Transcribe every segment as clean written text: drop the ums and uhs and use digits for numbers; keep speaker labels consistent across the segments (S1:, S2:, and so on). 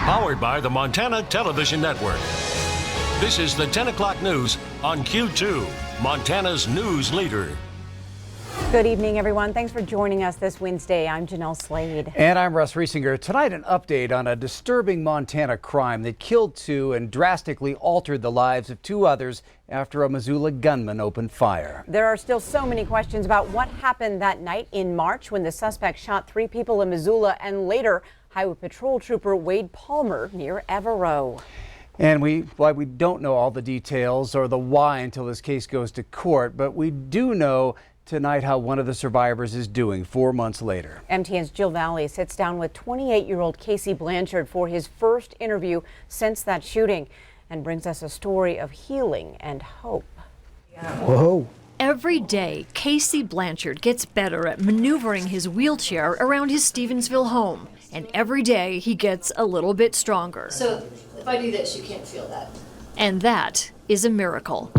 S1: Powered by the Montana Television Network. This is the 10 o'clock news on Q2, Montana's news leader.
S2: Good evening, everyone. Thanks for joining us this Wednesday. I'm Jeanelle Slade.
S3: And I'm Russ Riesinger. Tonight, an update on a disturbing Montana crime that killed 2 and drastically altered the lives of 2 others after a Missoula gunman opened fire.
S2: There are still so many questions about what happened that night in March when the suspect shot 3 people in Missoula and later Highway Patrol Trooper Wade Palmer near Evero.
S3: And while we don't know all the details or the why until this case goes to court, but we do know tonight how one of the survivors is doing 4 months later.
S2: MTN's Jill Valley sits down with 28-year-old Casey Blanchard for his first interview since that shooting and brings us a story of healing and hope.
S3: Whoa.
S4: Every day, Casey Blanchard gets better at maneuvering his wheelchair around his Stevensville home. And every day, he gets a little bit stronger.
S5: So if I do this, you can't feel that.
S4: And that is a miracle.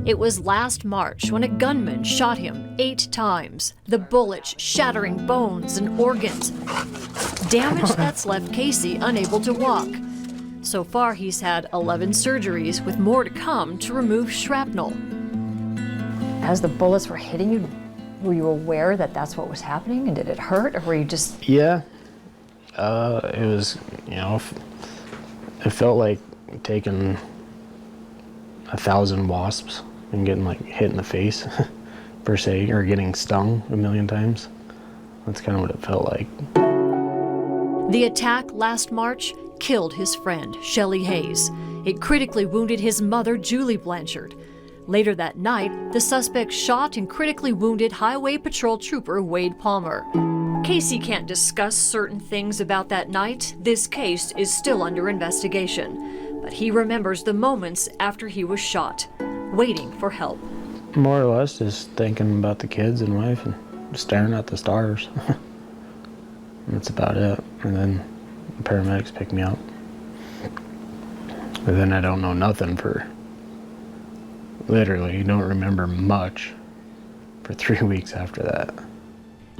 S4: It was last March when a gunman shot him 8 times, the bullets shattering bones and organs. Damage that's left Casey unable to walk. So far, he's had 11 surgeries, with more to come to remove shrapnel.
S5: As the bullets were hitting you, were you aware that that's what was happening, and did it hurt, or were you just...
S6: Yeah, it was, it felt like taking 1,000 wasps and getting hit in the face, per se, or getting stung a million times. That's kind of what it felt like.
S4: The attack last March killed his friend, Shelley Hayes. It critically wounded his mother, Julie Blanchard. Later that night, the suspect shot and critically wounded Highway Patrol Trooper Wade Palmer. Casey can't discuss certain things about that night. This case is still under investigation. But he remembers the moments after he was shot, waiting for help.
S6: More or less just thinking about the kids and wife and staring at the stars. That's about it. And then the paramedics picked me up. But then I don't know nothing for, literally, don't remember much for 3 weeks after that.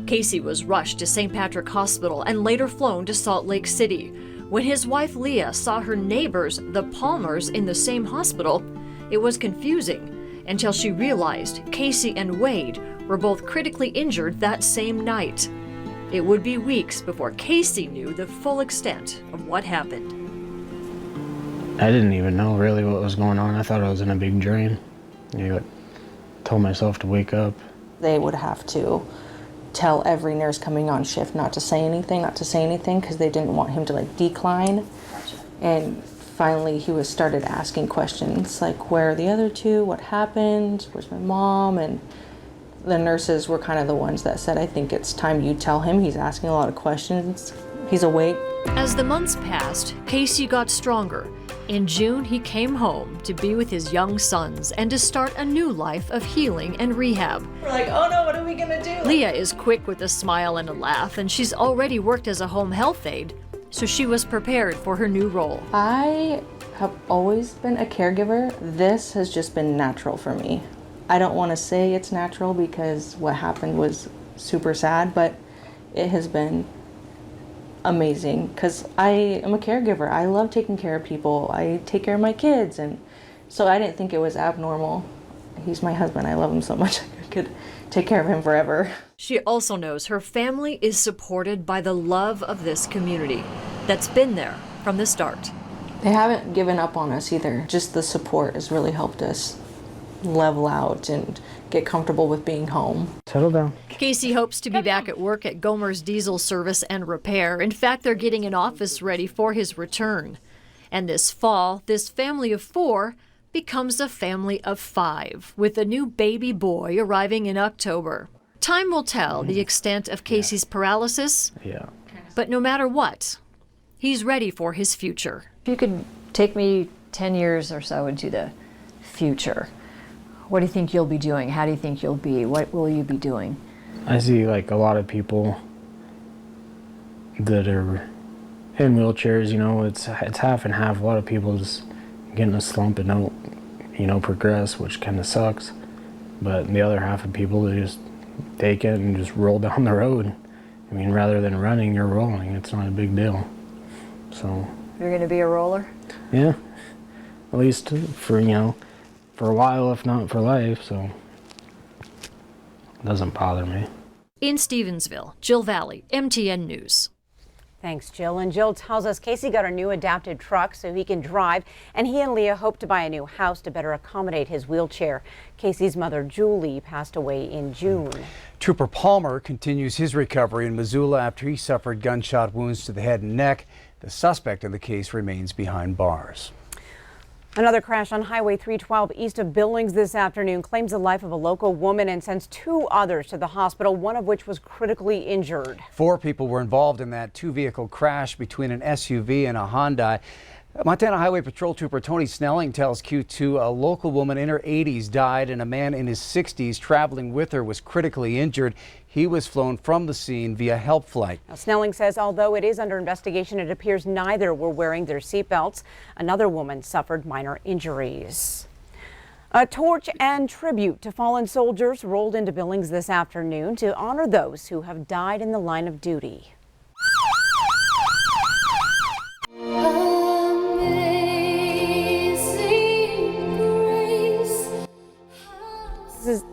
S4: Casey was rushed to St. Patrick Hospital and later flown to Salt Lake City. When his wife Leah saw her neighbors, the Palmers, in the same hospital, it was confusing until she realized Casey and Wade were both critically injured that same night. It would be weeks before Casey knew the full extent of what happened.
S6: I didn't even know really what was going on. I thought I was in a big dream. I told myself to wake up.
S7: They would have to tell every nurse coming on shift not to say anything, because they didn't want him to decline.
S5: Gotcha.
S7: And finally he was started asking questions like, where are the other 2? What happened? Where's my mom? And the nurses were kind of the ones that said, I think it's time you tell him. He's asking a lot of questions. He's awake.
S4: As the months passed, Casey got stronger. In June, he came home to be with his young sons and to start a new life of healing and rehab.
S7: We're like, oh no, what are we gonna do?
S4: Leah is quick with a smile and a laugh, and she's already worked as a home health aide, so she was prepared for her new role.
S7: I have always been a caregiver. This has just been natural for me. I don't want to say it's natural because what happened was super sad, but it has been amazing because I am a caregiver. I love taking care of people. I take care of my kids, and so I didn't think it was abnormal. He's my husband. I love him so much. I could take care of him forever.
S4: She also knows her family is supported by the love of this community that's been there from the start.
S7: They haven't given up on us either. Just the support has really helped us level out and get comfortable with being home.
S6: Settle down.
S4: Casey hopes to be back at work at Gomer's Diesel Service and Repair. In fact, they're getting an office ready for his return. And this fall, this family of 4 becomes a family of 5, with a new baby boy arriving in October. Time will tell the extent of Casey's paralysis, but no matter what, he's ready for his future.
S5: If you could take me 10 years or so into the future, what do you think you'll be doing? How do you think you'll be? What will you be doing?
S6: I see a lot of people that are in wheelchairs, it's half and half. A lot of people just get in a slump and don't, progress, which kind of sucks. But the other half of people, they just take it and just roll down the road I mean, rather than running, you're rolling. It's not a big deal. So.
S5: You're going to be a roller?
S6: Yeah. At least for, for a while, if not for life, so it doesn't bother me.
S4: In Stevensville, Jill Valley, MTN News.
S2: Thanks, Jill. And Jill tells us Casey got a new adapted truck so he can drive, and he and Leah hope to buy a new house to better accommodate his wheelchair. Casey's mother, Julie, passed away in June.
S3: Trooper Palmer continues his recovery in Missoula after he suffered gunshot wounds to the head and neck. The suspect in the case remains behind bars.
S2: Another crash on Highway 312 east of Billings this afternoon claims the life of a local woman and sends 2 others to the hospital, one of which was critically injured.
S3: 4 people were involved in that 2-vehicle crash between an SUV and a Hyundai. Montana Highway Patrol Trooper Tony Snelling tells Q2 a local woman in her 80s died and a man in his 60s traveling with her was critically injured. He was flown from the scene via help flight.
S2: Now, Snelling says although it is under investigation, it appears neither were wearing their seatbelts. Another woman suffered minor injuries. A torch and tribute to fallen soldiers rolled into Billings this afternoon to honor those who have died in the line of duty.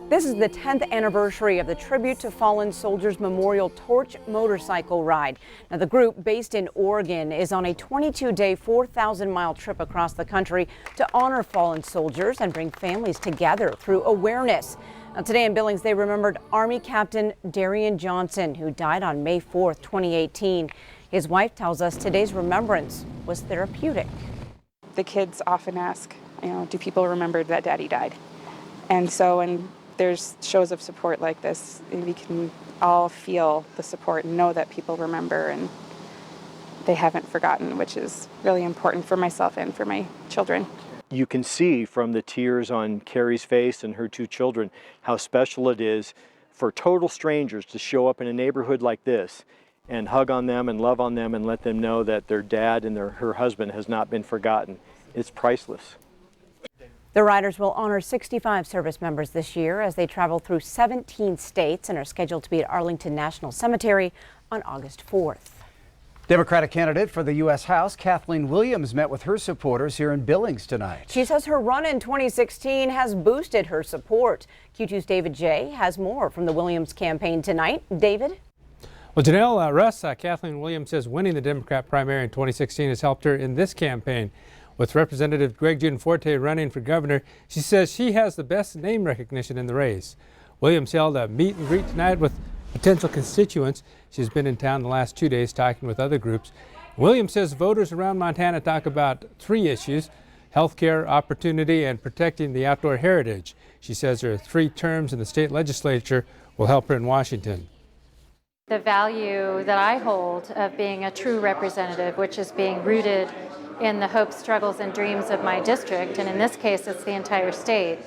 S2: This is the 10th anniversary of the Tribute to Fallen Soldiers Memorial Torch motorcycle ride. Now, the group, based in Oregon, is on a 22-day, 4,000-mile trip across the country to honor fallen soldiers and bring families together through awareness. Now, today in Billings, they remembered Army Captain Darian Johnson, who died on May 4th, 2018. His wife tells us today's remembrance was therapeutic.
S8: The kids often ask, do people remember that Daddy died? And so when there's shows of support like this, we can all feel the support and know that people remember and they haven't forgotten, which is really important for myself and for my children.
S9: You can see from the tears on Carrie's face and her 2 children how special it is for total strangers to show up in a neighborhood like this and hug on them and love on them and let them know that their dad and her husband has not been forgotten. It's priceless.
S2: The riders will honor 65 service members this year as they travel through 17 states and are scheduled to be at Arlington National Cemetery on August 4th.
S3: Democratic candidate for the U.S. House, Kathleen Williams, met with her supporters here in Billings tonight.
S2: She says her run in 2016 has boosted her support. Q2's David J. has more from the Williams campaign tonight. David?
S10: Well, Jeanelle, Russ, Kathleen Williams says winning the Democrat primary in 2016 has helped her in this campaign. With Representative Greg Gianforte running for governor, she says she has the best name recognition in the race. Williams held a meet and greet tonight with potential constituents. She's been in town the last 2 days talking with other groups. Williams says voters around Montana talk about 3 issues: health care, opportunity, and protecting the outdoor heritage. She says her 3 terms in the state legislature will help her in Washington.
S11: The value that I hold of being a true representative, which is being rooted in the hopes, struggles, and dreams of my district, and in this case it's the entire state,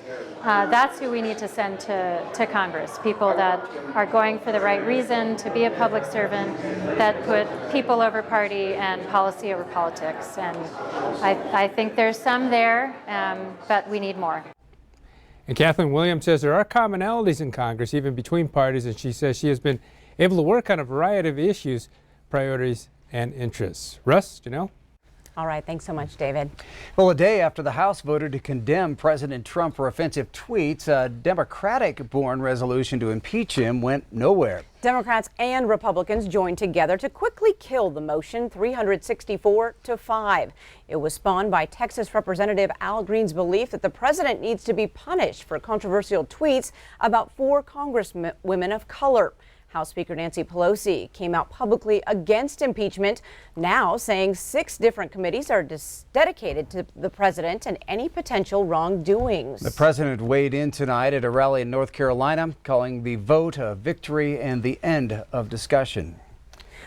S11: that's who we need to send to Congress. People that are going for the right reason, to be a public servant, that put people over party and policy over politics. And I think there's some there, but we need more.
S10: And Kathleen Williams says there are commonalities in Congress, even between parties, and she says she has been able to work on a variety of issues, priorities, and interests. Russ, Jeanelle?
S2: All right, thanks so much, David.
S3: Well, a day after the House voted to condemn President Trump for offensive tweets, a Democratic-born resolution to impeach him went nowhere.
S2: Democrats and Republicans joined together to quickly kill the motion 364-5. It was spawned by Texas Representative Al Green's belief that the president needs to be punished for controversial tweets about 4 congresswomen of color. House Speaker Nancy Pelosi came out publicly against impeachment, now saying 6 different committees are dedicated to the president and any potential wrongdoings.
S3: The president weighed in tonight at a rally in North Carolina, calling the vote a victory and the end of discussion.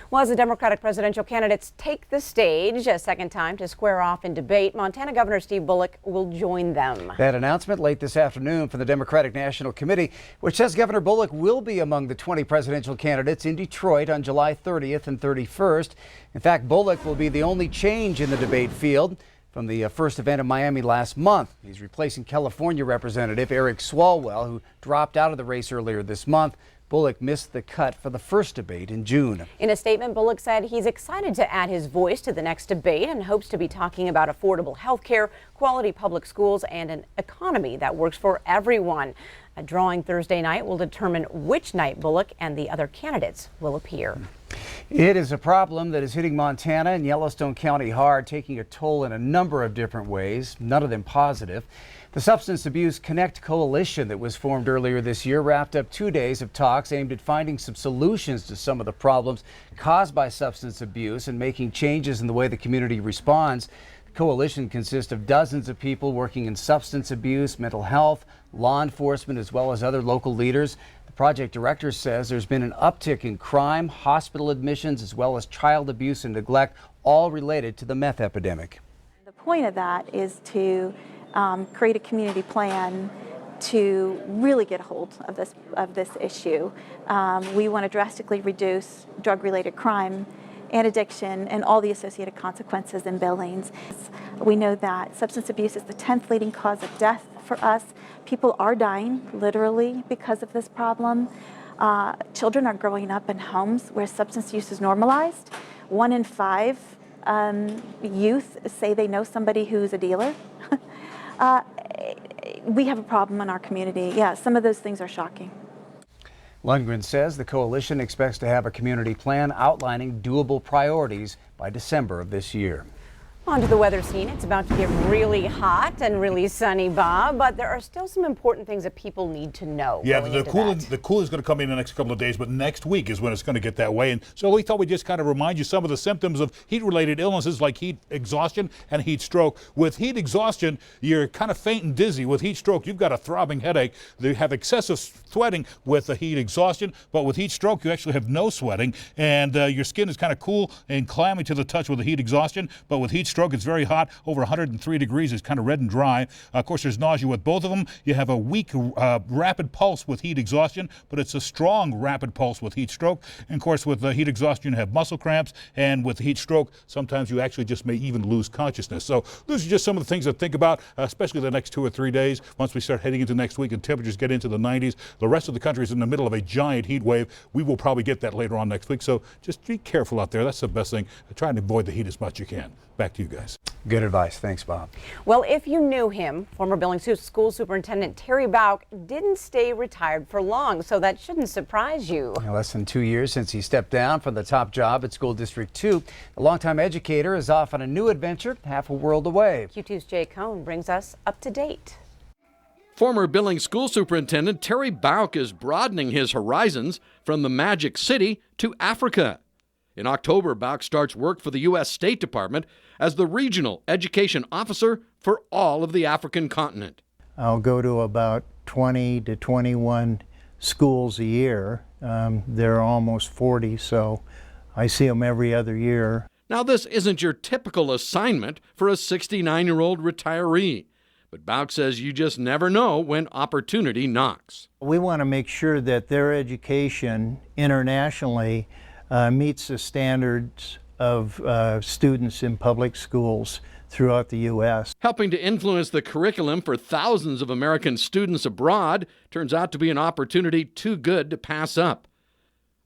S2: Well, as the Democratic presidential candidates take the stage a second time to square off in debate, Montana Governor Steve Bullock will join them.
S3: That announcement late this afternoon from the Democratic National Committee, which says Governor Bullock will be among the 20 presidential candidates in Detroit on July 30th and 31st. In fact, Bullock will be the only change in the debate field. from the first event in Miami last month. He's replacing California Representative Eric Swalwell, who dropped out of the race earlier this month. Bullock missed the cut for the first debate in June.
S2: In a statement, Bullock said he's excited to add his voice to the next debate and hopes to be talking about affordable health care, quality public schools, and an economy that works for everyone. A drawing Thursday night will determine which night Bullock and the other candidates will appear.
S3: It is a problem that is hitting Montana and Yellowstone County hard, taking a toll in a number of different ways, none of them positive. The Substance Abuse Connect Coalition that was formed earlier this year wrapped up 2 days of talks aimed at finding some solutions to some of the problems caused by substance abuse and making changes in the way the community responds. The coalition consists of dozens of people working in substance abuse, mental health, law enforcement, as well as other local leaders. The project director says there's been an uptick in crime, hospital admissions, as well as child abuse and neglect, all related to the meth epidemic.
S12: The point of that is to create a community plan to really get a hold of this issue. We want to drastically reduce drug-related crime and addiction and all the associated consequences in Billings. We know that substance abuse is the 10th leading cause of death for us. People are dying literally because of this problem. Children are growing up in homes where substance use is normalized. 1 in 5 youth say they know somebody who's a dealer. We have a problem in our community. Yeah, some of those things are shocking.
S3: Lundgren says the coalition expects to have a community plan outlining doable priorities by December of this year.
S2: On to the weather scene. It's about to get really hot and really sunny, Bob, but there are still some important things that people need to know.
S13: Yeah, the cool is going to come in the next couple of days, but next week is when it's going to get that way. And so we thought we'd just kind of remind you some of the symptoms of heat-related illnesses like heat exhaustion and heat stroke. With heat exhaustion, you're kind of faint and dizzy. With heat stroke, you've got a throbbing headache. You have excessive sweating with the heat exhaustion, but with heat stroke, you actually have no sweating, and your skin is kind of cool and clammy to the touch with the heat exhaustion. But with heat stroke, it's very hot, over 103 degrees. It's kind of red and dry. Of course, there's nausea with both of them. You have a weak rapid pulse with heat exhaustion, but it's a strong rapid pulse with heat stroke. And of course, with heat exhaustion, you have muscle cramps, and with heat stroke, sometimes you actually just may even lose consciousness. So those are just some of the things to think about, especially the next 2 or 3 days. Once we start heading into next week and temperatures get into the 90s, the rest of the country is in the middle of a giant heat wave. We will probably get that later on next week. So just be careful out there. That's the best thing. Try and avoid the heat as much as you can. Back to you guys.
S3: Good advice. Thanks, Bob.
S2: Well, if you knew him, former Billings School Superintendent Terry Bauck didn't stay retired for long, so that shouldn't surprise you.
S3: Less than 2 years since he stepped down from the top job at School District 2, the longtime educator is off on a new adventure half a world away.
S2: Q2's Jay Cohn brings us up to date.
S14: Former Billings School Superintendent Terry Bauck is broadening his horizons from the Magic City to Africa. In October, Bauck starts work for the U.S. State Department as the Regional Education Officer for all of the African continent.
S15: I'll go to about 20 to 21 schools a year. There are almost 40, so I see them every other year.
S14: Now, this isn't your typical assignment for a 69-year-old retiree, but Bauck says you just never know when opportunity knocks.
S15: We want to make sure that their education internationally meets the standards of students in public schools throughout the U.S.
S14: Helping to influence the curriculum for thousands of American students abroad turns out to be an opportunity too good to pass up.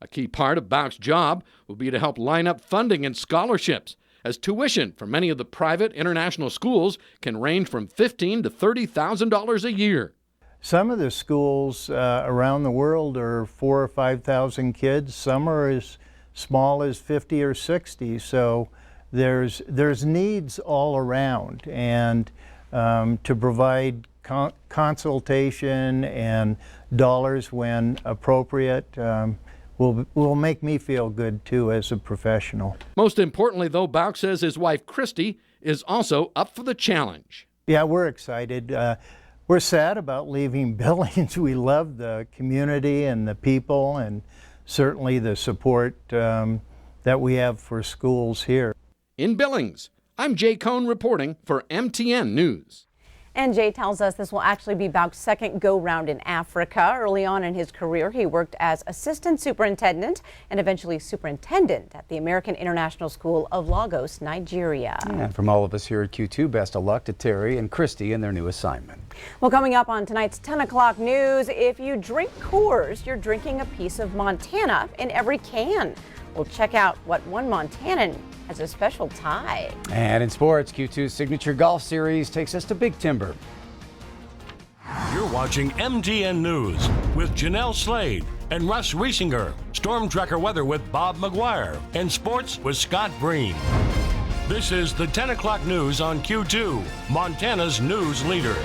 S14: A key part of Bauck's job will be to help line up funding and scholarships, as tuition for many of the private international schools can range from $15,000 to $30,000 a year.
S15: Some of the schools around the world are 4,000 or 5,000 kids. Some are as small as 50 or 60. So there's needs all around, and to provide consultation and dollars when appropriate will make me feel good too as a professional.
S14: Most importantly, though, Bauck says his wife Christy is also up for the challenge.
S15: Yeah, we're excited. We're sad about leaving Billings. We love the community and the people, and certainly the support that we have for schools here.
S14: In Billings, I'm Jay Cohn reporting for MTN News.
S2: And Jay tells us this will actually be Bouck's second go-round in Africa. Early on in his career, he worked as assistant superintendent and eventually superintendent at the American International School of Lagos, Nigeria.
S3: And from all of us here at Q2, best of luck to Terry and Christy in their new assignment.
S2: Well, coming up on tonight's 10 o'clock news, if you drink Coors, you're drinking a piece of Montana in every can. We'll check out what one Montanan has a special tie.
S3: And in sports, Q2's signature golf series takes us to Big Timber.
S1: You're watching MTN News with Jeanelle Slade and Russ Riesinger. Storm Tracker weather with Bob McGuire. And sports with Scott Breen. This is the 10 o'clock news on Q2, Montana's news leader.